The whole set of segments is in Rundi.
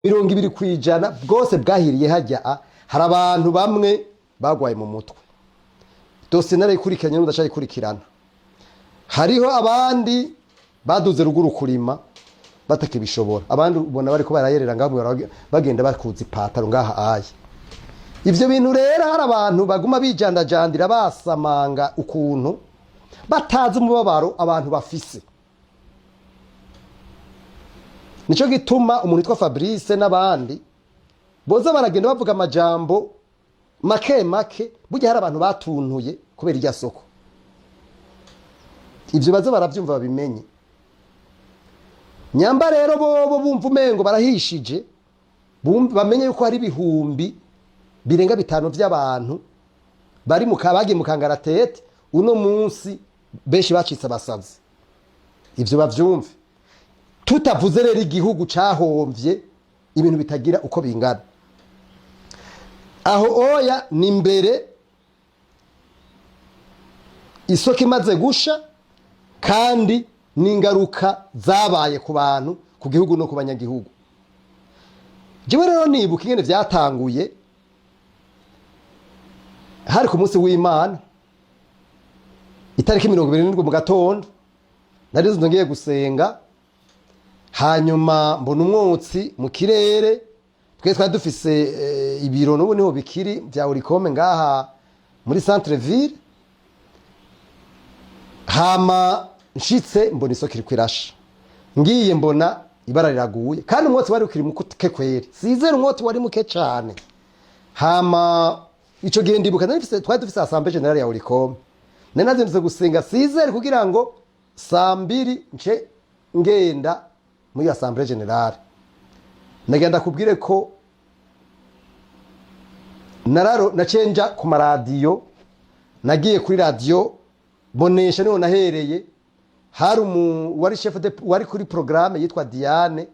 20% bwose bwahiriye hajya. Hari abantu bamwe bagwaye mu mutwe, dose narayikurikiranye n'udashayikurikirana. Hariho abandi baduze ruguru kurima batakibishobora, abandi ubona bariko barayerera ngaho bagenda bakuza ipataro ngaha aye. Ivyo bintu rero hari abantu baguma bijandajandira basamanga ukuntu batazi umubabaro abantu bafise. Nico gituma umuntu witwa Fabrice n'abandi boza baragenda bavuga amajambo make make, burya hari abantu batuntuye kubera irya soko. Ivyo baza baravyumva babimenye. Nyamba rero bo bumva umengo barahishije, bamenye yuko hari ibihumbi birenga 5 by'abantu bari bagiye mu kangaratete uno munsi benshi bacitse abasazi. Ivyo bavyumve. Tutavuze rero igihugu cahomvye ibintu bitagira uko bingana. Aho oya ni mbere isoko imaze gusha, kandi n'ingaruka zabaye ku bantu, ku gihugu no ku banyagihugu. Jewe rero nibuka ingene vyatanguye hari ku munsi w'Imana itariki 27 mu gatondo, nari ngiye gusenga, hanyuma mbona umwotsi mu kirere. Twe twari dufise ibiro n'ubu niho bikiri bya Urikome ngaha muri centre ville. Hama nshitse mbona isoko iri kwirasha, ngiye mbona ibara riraguye, kandi umwotsi wari ukiri muke kweri, sizera umwotsi wari muke cyane. Hama ico gihe ndibuka twari dufise assemblée générale ya Urikome, nanazinduze gusenga sizera kugira ngo 2:00 nce ngenda muri assemblée générale. Nagenda kubwire ko nacenja ku maradiyo, nagiye kuri radio Bonesha niho nahereye. Hari wari chef de wari kuri programme yitwa Diane,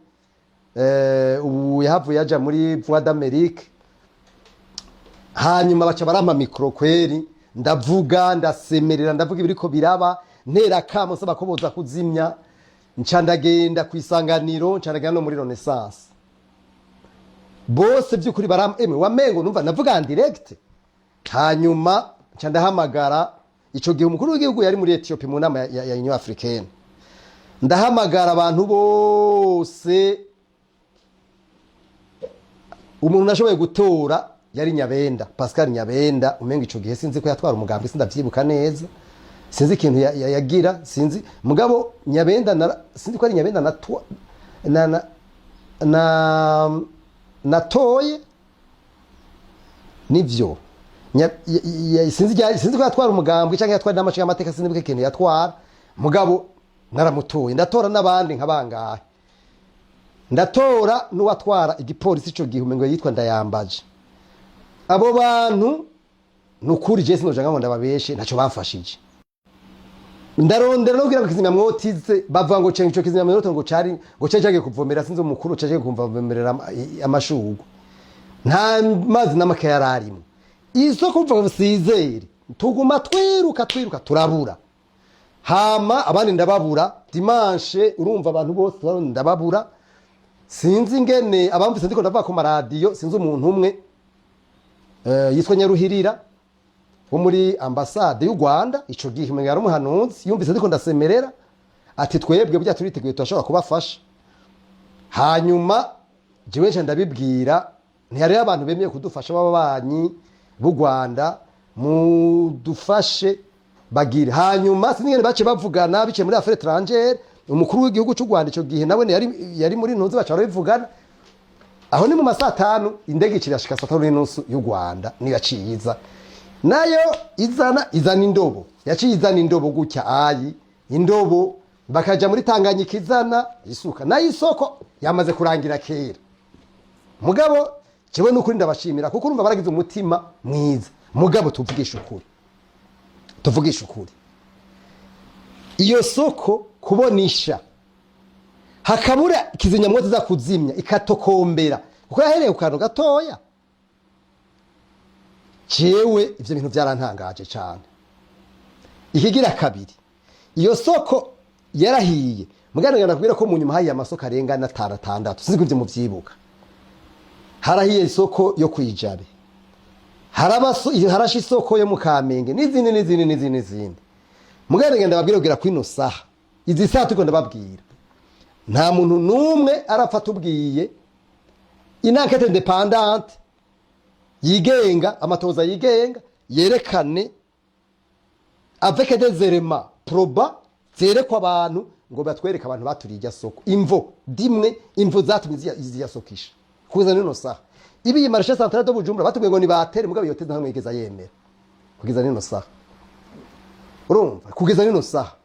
ubu yahavuye yaja muri Voix d'Amérique. Hanyuma baca barampa micro kweri, ndavuga ndasemerera, ndavuga ibiriko biraba, ntera kamo saba ko boza kuzimya. Nca ndagenda ku Isanganiro, nca ndagenda no muri Renaissance. Bose byukuri wamengo numva navuga en direct. Hanyuma nca ndahamagara, ico gihe umukuru w'igihugu yari muri Ethiopia mu nama ya Union Africaine. Ndahamagara abantu bose, umuntu nashoboye gutora yari Nyabenda, Pascal Nyabenda. Umengo ico gihe sinzi ko yatwara umugambi, sindavyibuka neza, sinzi ikintu yagira, sinzi mugabo Nyabenda sinzi ko ari Nyabenda natoye nivyo. Sinzi ko yatwara umugambi cyangwa yatwara n'amashinga amateka, sinzi bike kintu yatwara, mugabo naramutoye. Ndatora n'abandi nkabangahe, ndatora n'uwatwara igipolisi ico gihe umengo yitwa Ndayambaje. Abo bantu nukuri je sinojanga ngo ndababeshe, ntaco bamfashije. Ndarondera no kugira ngo kizimya mwotize, bavuga ngo cenga ico kizimya mwoto ngo cyaje kuvomera, sinzi umukuru cyaje kumvomerera amashurwe, nta mazi n'amaka yararimo. Isoko mvuga busizeri, tuguma twiruka turabura. Hama abandi ndababura dimanche, urumva abantu bose ndababura. Sinzi ngene abamvise ndiko ndavuga ku maradiyo, sinzi umuntu umwe yitwa Nyaruhirira wo muri ambassade y'u Rwanda, ico gihe umenga yari umuhanuzi, yumvise ndiko ndasemerera ati twebwe burya turiteguye turashobora kubafasha. Hanyuma jewe nje ndabibwira, ntihari abantu bemeye kudufasha b'ababanyi b'u Rwanda, mudufashe bagire. Hanyuma sinigene bace bavugana bice muri affaires étrangères, umukuru w'igihugu cy'u Rwanda ico gihe nawe yari muri ntuzi baca bivugana. Aho ni mu masaa 5 indege kirashika 3:30 y'u Rwanda niyo yaciyiza, nayo izana indobo, yaciyizana indobo gutya ayi indobo, bakaja muri Tanganyika izana isuka, nayo isoko yamaze kurangira kera. Mugabo jewe n'ukuri ndabashimira kuko urumva baragize umutima mwiza. Mugabo tuvugisha ukuri, iyo soko kubonisha hakabura kizinyamwoto za kuzimya ikatokombera kuko yahereye ku kantu gatoya. Jewe ivyo bintu byarantangaje cyane. Ikigira kabiri, iyo soko yarahiye, mugana nakubwira ko mu nyuma hayi amasoko arenga na 6, sinzi ko ivyo muvyibuka. harahiye isoko yo kwijabe, harashe isoko yo mu Kamenge n'izindi. Mugende ngenda babwira kugira kwino saha, izi saha tuko ndababwira nta muntu numwe arafata ubwiye inankete independante yigenga, amatoza yigenga yerekane avec des éléments proba zerekwa abantu ngo batwereka abantu baturiye irya soko imvo zatumye izi sokisha kuza nino saha. Ibi yi marché central de Bujumbura batubwiye ngo ni batere mugabo yoteza hamwe igeza yemera kugeza nino saha. Urumva kugeza nino saha.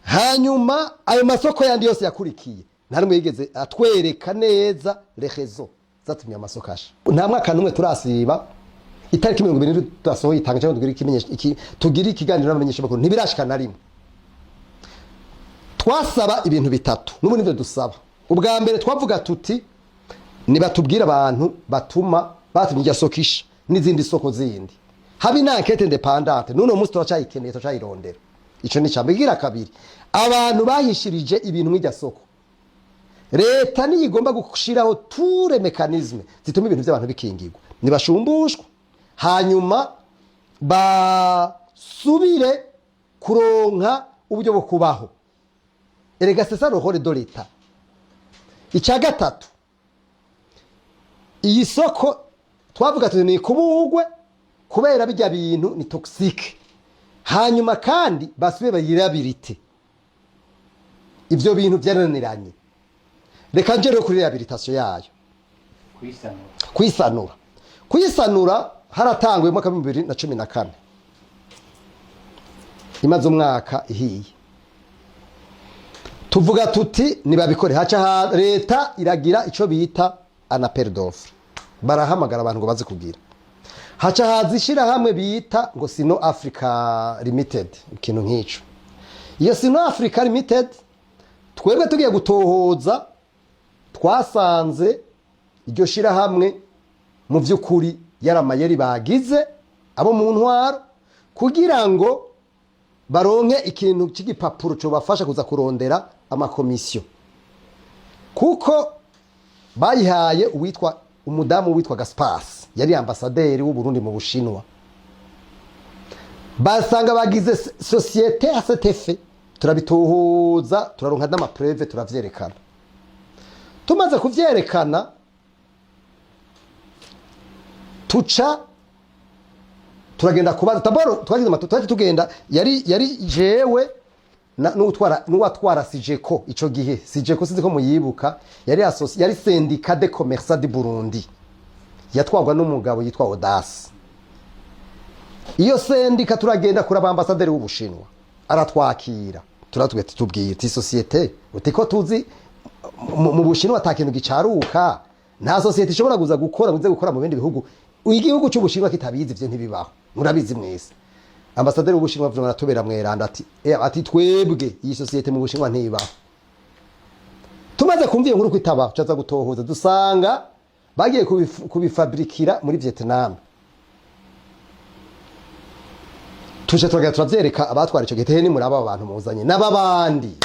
Hanyuma ayo masoko yandi yose yakurikiye nta rumwe yigeze atwereka neza rehezo zatumye amasoko asha. Nta mwaka numwe turasiba itariki 20 tutasohoye itanga cyangwa tugira ikiganiro n'abamenyesha bakuru ntibirashika na rimwe. Twasaba ibintu bitatu n'ubu nivyo dusaba. Ubwa mbere twavuga tuti nibatubwira abantu batuma batumye irya sokisha n'izindi soko zindi, habi na enquête indépendante nuno musi turacayikeneye turacayirondera. Ico ni cyambigira kabiri, abantu bahishirije ibintu mw'irya soko leta niyigomba gushiraho ture mécanisme zituma ibintu by'abantu bikingirwa, nibashumbushwa hanyuma basubire kuronka uburyo bwo kubaho. Erega c'est ça le rôle de l'État. Icya gatatu, iyi soko twavuga tuti ni kubugwe kubera bijya bintu ni toxique, hanyuma kandi basubire bayirabilite ivyo bintu byaraniranye. Reka nje rero kuri rehabilitation yayo kuyisanura haratangwe mu 2014 imaze umwaka ihiye. Tuvuga tuti nibabikore, haca leta iragira ico bita un appel d'offre, barahamagara abantu ngo baze kugira, haca hazishira hamwe bita ngo Sino Africa Limited, ikintu nk'ico. Iyo Sino Africa Limited twebwe tugiye gutohoza twasanze iryo shira hamwe mu vy'ukuri yaramayeri bagize abo mu ntwaro kugira ngo baronke ikintu cy'igipapuro cyo bafasha kuza kurondera amakomisiyo, kuko bayihaye umudamu witwa Gaspasi yari ambasaderi w'u Burundi mu Bushinwa. Basanga bagize societe à cet effet, turabitohoza turaronka n'amapreve turavyerekana. Tumaze kuvyerekana tuca turagenda kubaza taboro twagize matutati tugenda yari jewe n'uwatwara Sijeko ico gihe. Sijeko sizi ko muyibuka, yari syndicat de commerce du Burundi yatwagwa n'umugabo yitwa Audace. Iyo syndicat turagenda kuri abambasaderi w'Ubushinwa aratwakira, turatubwira tubwira ti societe utiko tuzi mu Bushinwa atakintu gicaruka, nta societe ishobora guza gukora mu bindi bihugu, igihugu cy'Ubushinwa kitabizi ivyo ntibibaho, murabizi mwese. Ambasaderi w'Ubushinwa vuga natubera mweranda ati twebwe iyi societe mu Bushinwa ntibaho. Tumaze kumviye nkuru kwitaba cyaza gutohoza dusanga bagiye kubifabrikira muri Vietnam. Tuje turavyereka abatwara ico gihe ni muri aba bantu muzanye n'ababandi.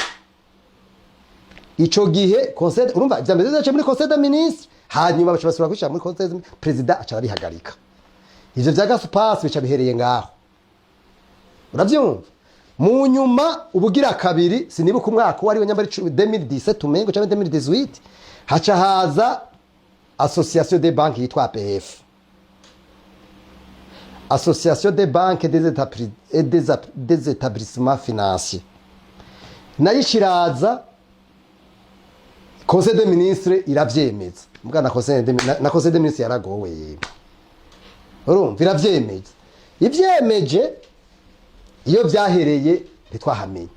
Ico gihe conseil urumva ivyambere zaje muri conseil des ministres, hanyuma baca basubira kwishira muri conseil des ministres, president aca bihagarika. Ivyo vya Gaspasi bica bihereye ngaho. Uravyumva? Mu nyuma ubugira kabiri sinibuka umwaka wari nyambari 2017 umengo cyangwa 2018 haca haza association des banques yitwa APF, association des banques et des établissements financiers. Nayishiraza conseil des ministres iravyemeza, mbwa na conseil des ministres yaragowe yego. Urumva biravyemeza, ivyemeje iyo byahereye bitwahamenye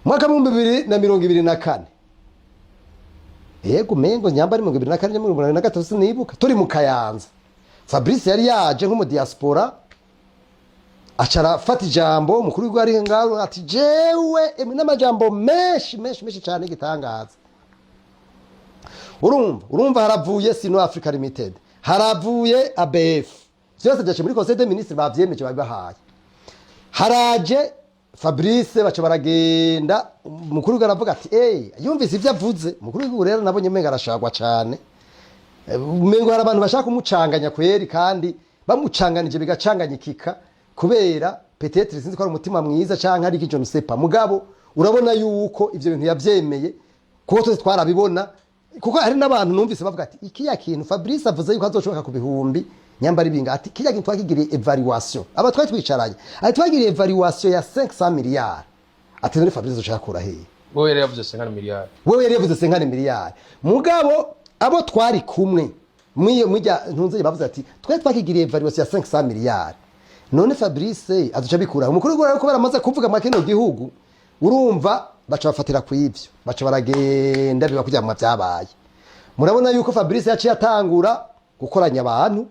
mwaka 2024 yego mengo nyambari 2024 sinibuka turi mu Kayanza. Fabrice yari yaje nko mu diaspora acara fata ijambo mukuru w'ari ngaro ati jewe n'amajambo menshi cyane gitangaza. Urumva haravuye Sino Africa Limited, haravuye ABF, byose byaje muri conseil des ministres bavyemeje babibahaye. Haraje Fabrice baca baragenda mukuru garavuga ati yumvise ivyo avuze. Mukuru w'u rero nabonye menga arashagwa cyane umengo hari abantu bashaka kumucanganya kweri kandi bamucanganije bigacanganyikika kubera peut-être sinzi ko ari umutima mwiza canke ari kijo misepa mugabo urabona yuko ivyo bintu yavyemeye kuko twese twarabibona kuko hari n'abantu numvise bavuga ati ikiya kintu Fabrice avuze yuko azoshoka ku bihumbi nyambari binga ati kiya kintu twakigiriye evaluation aba twari twicaranye ati twagiriye evaluation ya 500 miliyari ati none Fabrice azoshaka kura hehe wowe yari yavuze 50 miliyari wewe yari yavuze 50 miliyari mugabo abo twari kumwe mwijya ntunze bavuze ati twari twakigiriye evaluation ya 500 miliyari none Fabrice azoca bikura umukuru w'u kubera amaze kuvuga makino gihugu urumva baca bafatira ku ivyo baca baragenda biba kujya mu byabaye murabona yuko Fabrice yaciye atangura gukoranya abantu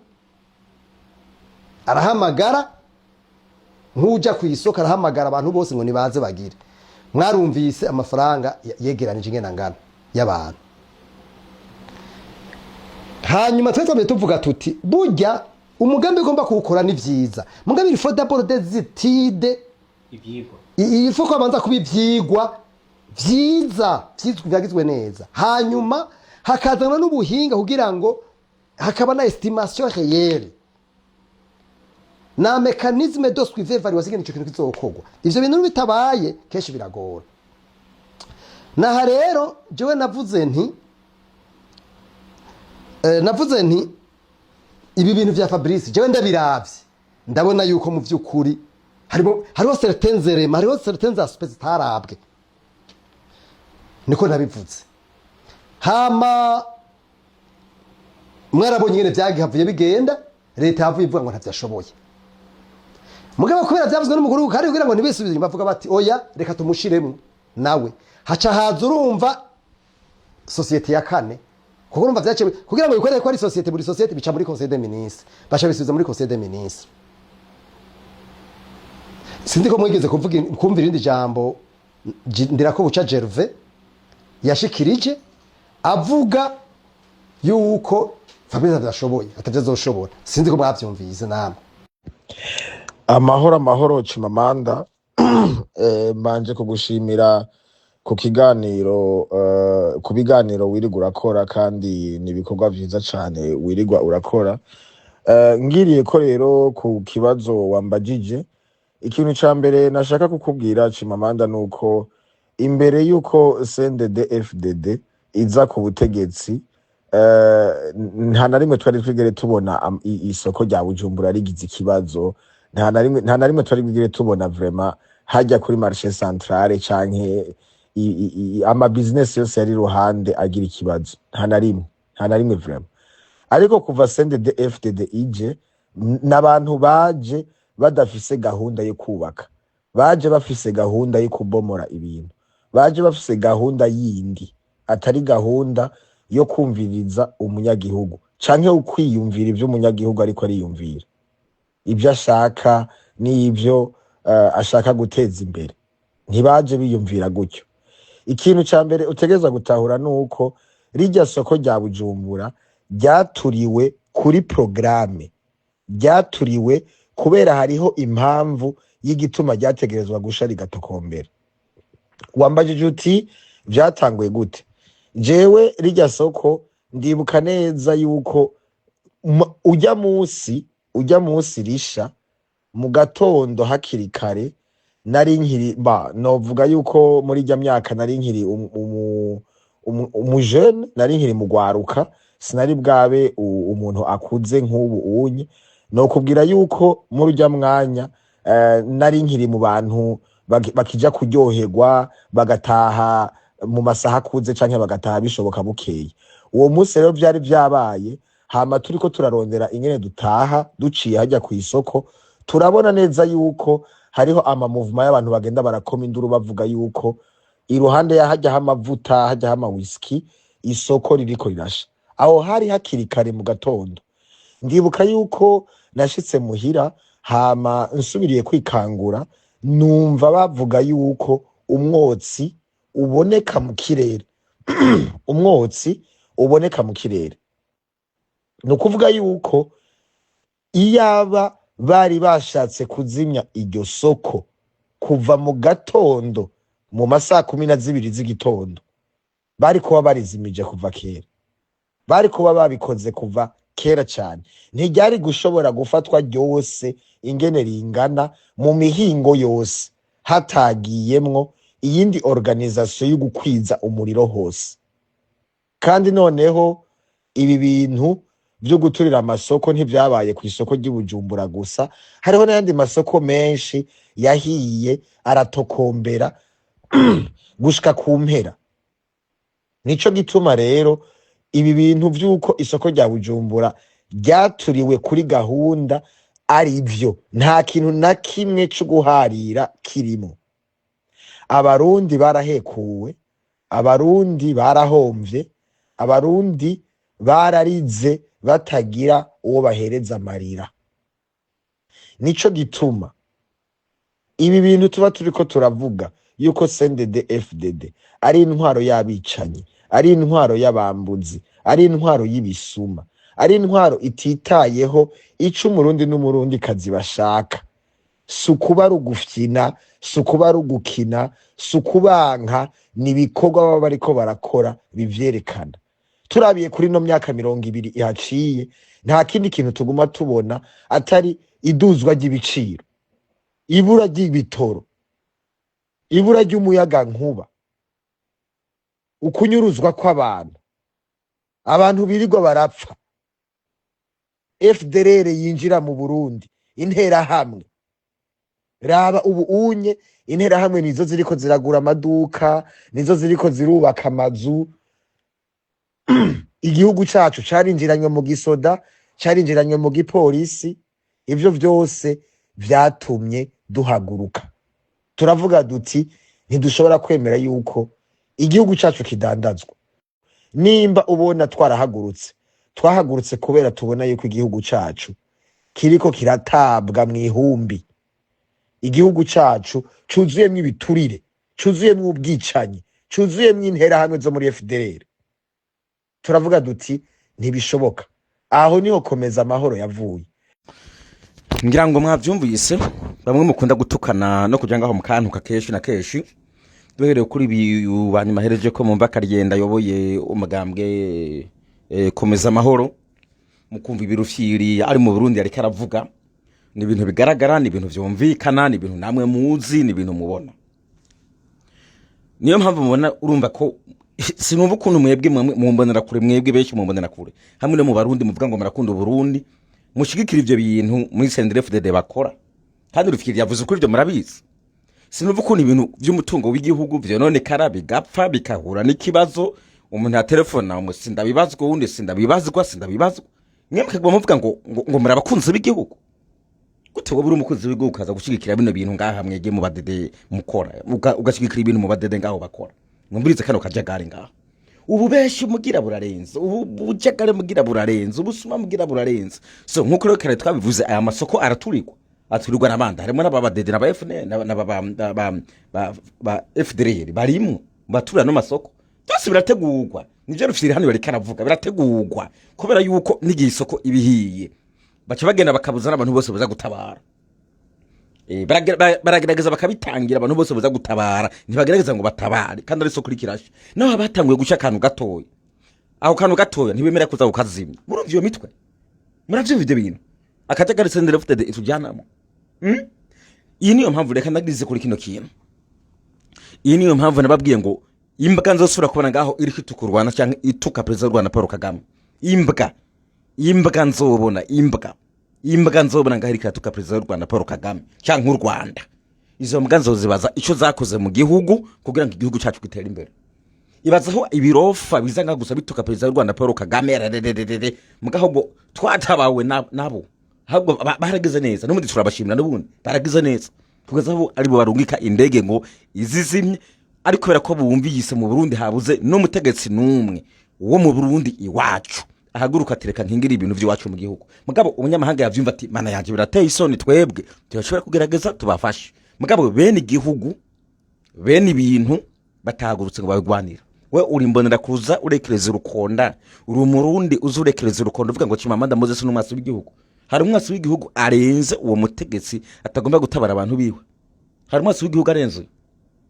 arahamagara nkuja ku isoko arahamagara abantu bose ngo nibaze bagire mwarumvise amafaranga yegeranije ingena ngana y'abantu hanyuma twese tuvuga tuti burya umugambi ugomba kuwukora ni vyiza mugambi il faut d'abord des études ivyigwa il faut kubanza kuba ivyigwa vyiza vyagizwe neza hanyuma hakazana n'ubuhinga kugira ngo hakaba na estimation réelle na mécanisme de suivi évaluation ico kintu kizokorwa ivyo bintu bitabaye kenshi biragora naha rero jewe navuze nti ibi bintu vya Fabrice jewe ndabiravye ndabona yuko mu vyukuri hariho certains éléments hariho certains aspects zitarabwe niko nabivuze hama mwarabonye ingene vyagihavuye bigenda leta yavuye ivuga ngo ntavyashoboye mugabo kubera vyavuzwe n'umukuru kandi kugira ngo ntibisubize bavuga bati oya reka tumushiremo nawe haca haza urumva societe ya kane kuko urumva vyace kugira ngo bikorere ko ari societe buri societe bica muri conseil des ministres bacha bisubiza muri conseil des ministres sindi ko mwigeze kuvuga kumvira indi jambo ndirako buca Gervais yashikirije avuga yuko Fabrice adashoboye atavyazoshobora sinzi ko mwavyumvise namwe amahoro Chimamanda mbanje kugushimira ku kiganiro ku biganiro wirigwa urakora kandi nibikorwa vyiza cyane wirigwa urakora ngiriye ko rero ku kibazo wambajije ikintu ca mbere nashaka kukubwira Chimamanda nuko imbere yuko CNDD-FDD iza ku butegetsi nta na rimwe twari twigere tubona isoko rya Bujumbura rigize ikibazo nta na rimwe twari twigere tubona vraiment hajya kuri marché centrale canke ama business yose yari ruhande agira ikibazo nta na rimwe vraiment ariko kuva CNDD-FDD ije n'abantu baje badafise gahunda yo kubaka baje bafise gahunda yo kubomora ibintu baje bafise gahunda yindi atari gahunda yo kumviriza umunyagihugu canke ukwiyumvira ivyo umunyagihugu ariko ariyumvira ibyo ashaka n'ibyo ashaka guteza imbere ntibaje biyumvira gutyo ikintu ca mbere utegeza gutahura nuko rijya soko rya Bujumbura ryaturiwe kuri programme ryaturiwe kubera hariho impamvu y'igituma ryategerezwa gusha rigatokombera wambajije uti byatanguye gute jewe rijya soko ndibuka neza yuko ujya munsi risha mu gatondo hakiri kare nari nkiri novuga yuko muri rya myaka nari nkiri umujene nari nkiri mugwaruka sinari bwabe umuntu akuze nk'ubu unye no kubwira yuko muri rya mwanya nari nkiri mu bantu bakija kuryoherwa bagataha mu masaha akuze canke bagataha bishoboka bukeye uwo munsi rero byari byabaye hama turiko turarondera ingene dutaha duciye hajya ku isoko turabona neza yuko hariho ama movement y'abantu bagenda barakoma induru bavuga yuko iruhande ya hajya amavuta hajya ama whisky isoko ririko rirasha aho hari hakiri kare mu gatondo ndibuka yuko nashitse muhira hama nsubiriye kwikangura numva bavuga yuko umwotsi uboneka mu kirere umwotsi uboneka mu kirere no kuvuga yuko iyaba bari bashatse kuzimya iryo soko kuva mu gatondo mu masaha 12 z'igitondo bari kuba barizimije kuva kera bari kuba babikoze kuva kera cyane, ntiryari gushobora gufatwa ryose ingene ringana mu mihingo yose hatagiyemwo iyindi organisation yo gukwiza umuriro hose. Kandi noneho ibi bintu byo guturira amasoko ntibyabaye ku isoko ry'Ibujumbura gusa, hariho n'ayandi masoko menshi yahiye aratokombera gushika ku mpera. Nico gituma rero ibi bintu vy'uko isoko rya Bujumbura ryaturiwe kuri gahunda ari byo, nta kintu na kimwe cyo guharira kirimo. Abarundi barahekuwe, abarundi barahomvye, abarundi bararize batagira uwo bahereza amarira. Nico gituma ibi bintu tuba turiko turavuga yuko CNDD-FDD ari intwaro y'abicanyi, ari intwaro y'abambuzi, ari intwaro y'ibisuma, ari intwaro ititayeho ico umurundi n'umurundi kazi bashaka. Sukuba rugufyina, sukuba rugukina, sukubanka, nibikorwa baba bariko barakora bivyerekana. Turabiye kuri no myaka 20 ihaciye, nta kindi kintu tuguma tubona atari iduzwa ry'ibiciro, ibura ry'ibitoro, ibura ry'umuyaga nkuba, ukunyuruzwa kw'abantu, abantu birirwa barapfa. FDLR yinjira mu Burundi, intera hamwe. Raba ubu unye intera hamwe nizo ziriko ziragura amaduka, nizo ziriko zirubaka amazu. Igihugu cacu carinjiranywe mu gisoda, carinjiranywe mu gipolisi. Ivyo vyose vyatumye duhaguruka. Turavuga duti ntidushobora kwemera yuko igihugu cacu kidandazwa. Nimba ubona twahagurutse kubera tubona yuko igihugu cacu kiriko kiratabwa mw'ihumbi. Igihugu cacu cuzuyemwo ibiturire, cuzuyemwo ubwicanyi, cuzuyemwo intera hamwe zo muri FDLR. Turavuga duti ntibishoboka. Aho niho komeza amahoro yavuye. Ngira ngo mwavyumvise, bamwe mukunda gutukana no kuja ngaho mu kantu kakeshi na keshi. Duhereye kuri banyuma mahereje ko mu Mbakaryenda yoboye umugambwe komeza amahoro, mukumva ibirufyiri ari mu Burundi ariko aravuga. Ni ibintu bigaragara, ni ibintu vyumvikana, ni ibintu namwe muzi, ni ibintu mubona. Niyo mpamvu mubona urumva ko sinumva ukuntu mwebwe mumbonera kure, mwebwe benshi mumbonera kure hamwe no mu Barundi muvuga ngo murakunda Burundi, mushigikira ivyo bintu muri CNDD-FDD bakora. Kandi urufyiri yavuze kuri ivyo murabizi. Sinumva ukuntu ibintu vy'umutungo w'igihugu vyononekara bigapfa bikahura n'ikibazo, umuntu ya telefone umusinda bibazwa wundi sindabibazwa. Mwebwe kagwa muvuga ngo murabakunze b'igihugu. Gute ngo buri umukunzi w'igihugu kaza gushigikira bino bintu ngaha mwege mu badede mukora, ugashigikira ibintu mu badede ngaho bakora. Mwumvirize kano kajagari ngaho. Ubu beshi mugira burarenze, ubu bujagare mugira burarenze, ubusuma mugira burarenze. So nkuko rero kare twabivuze aya masoko aturirwa n'abandi, harimo n'ababadede n'aba FNL ba FDLR barimo batura no masoko. Byose birategurwa. Nivyo rufyiri hano bari karavuga birategurwa kubera yuko n'igihe isoko ibihiye baca bagenda bakabuza n'abantu bose baza gutabara. Baragerageza bakabitangira abantu bose baza gutabara, ntibagerageza ngo batabare kandi ari soko rikirashe. Naho abatanguye guca akantu gatoya, aho kantu gatoya ntibemera kuza ukazimya. Murumva iyo mitwe, muravyumva ivyo bintu akajagari CNDD-FDD itujyanamo. Iyi niyo mpamvu reka ndagirize kuri kino kintu. Iyi niyo mpamvu nababwiye ngo imbwa nzosubira kubona ngaho iri kwitukurwana cyangwa ituka Perezida w'u Rwanda Paul Kagame. Imbwa nzobona ngaho iri kwituka Perezida w'u Rwanda Paul Kagame cyangwa u Rwanda. Izo mbwa nzozibaza ico zakoze mu gihugu kugira ngo igihugu cyacu gitere imbere. Ibazaho ibirofa bizanga gusa bituka Perezida w'u Rwanda Paul Kagame mugaho twatabawe nabo. Ahubwo barageze neza, n'umundi turabashimira n'ubundi baragize neza. Kugeza aho ari bo barungika indege ngo izizimye, ariko kubera ko bumviyise mu Burundi habuze no mutegetsi numwe wo mu Burundi iwacu ahaguruka tereka nkingira ibintu by'iwacu mu gihugu. Mugabo umunyamahanga yavyumva ati mana yanje birateye isoni, twebwe turashobora kugerageza tubafashe. Mugabo bene igihugu bene ibintu batahagurutse ngo babigwanira. We uri mbonera kuza urekereza urukonda, uri umurundi uzurekereza urukonda uvuga ngo Chimamanda Moses n'umwasi w'igihugu. Hari umwasi w'igihugu arenze uwo mutegetsi atagomba gutabara abantu biwe. Hari umwasi w'igihugu arenze.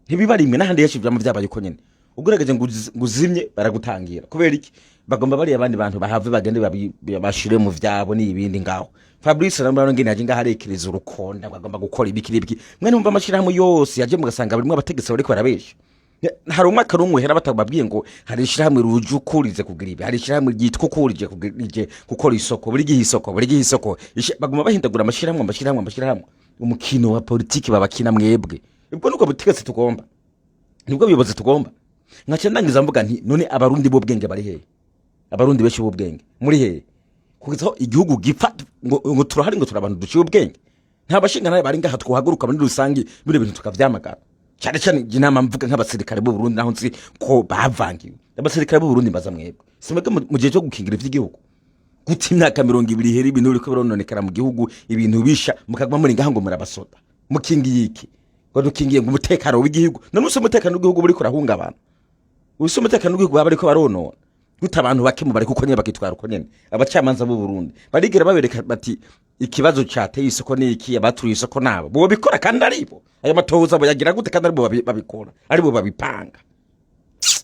Ntibibarimwe n'ahandi yashivye mu byabaye uko nyene. Ugerageje ngo uzimye baragutangira. Kubera iki? bagomba bari abandi bantu bahave bagende bashire mu vyabo n'ibindi ngaho Fabrice Rambano ngene yaje ngaharekereza urukonda bagomba gukora ibiki mwe numva amashirahamwe yose yaje mugasanga barimo abategetsi bariko barabesha hari umwaka rumwe hera batababwiye ngo hari ishirahamwe ruje ukurize kugira ibi hari ishirahamwe ryitwa ukurije kugira gukora isoko buri gihe isoko bagomba bahindagura amashirahamwe umukino wa politiki babakina mwebwe ubwo nuko butegetsi tugomba nibwo biyobozi tugomba nkaca ndangiza mvuga nti none abarundi bo bwenge bari hehe abarundi beshe bo bwenge muri hehe kugizaho igihugu gipfa ngo turahari ngo turabantu duciye ubwenge nta bashingana bari ngaha twahaguruka muri rusangi bire bintu tukavyamagana cyane inama mvuga nk'abasirikare b'u Burundi naho nzi ko bavangiwe abasirikare b'u Burundi mbaza mwebwe simege mu gihe cyo gukingira ivy'igihugu guti imyaka 200 heri ibintu biriko birononekara mu gihugu ibintu bisha mukagwa muri ngaha ngo murabasoda mukingiye iki ngo dukingiye ngo umutekano w'igihugu none umutekano w'igihugu buri kurahunga abantu umutekano w'igihugu bariko baronona guta abantu bakemu bari kuko nyene bakitwara uko nyene abacamanza b'u Burundi barigera babereka bati ikibazo cyateye isoko niki abaturiye isoko nabo bo bikora kandi aribo ayo matoza bo yagira gute kandi aribo babikora aribo babipanga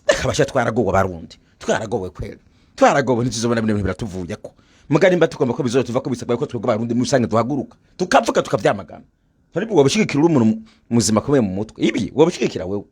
akabasha twaragowe barundi twaragowe kwera twaragowe ntizobona bine biratuvuye ko mugari mba tugomba ko bizotuva ko bisabwa ko twego barundi musange duhaguruka tukavuga tukavyamagana aribo wabishigikira umuntu muzima komeye mu mutwe ibi wabishigikira wewe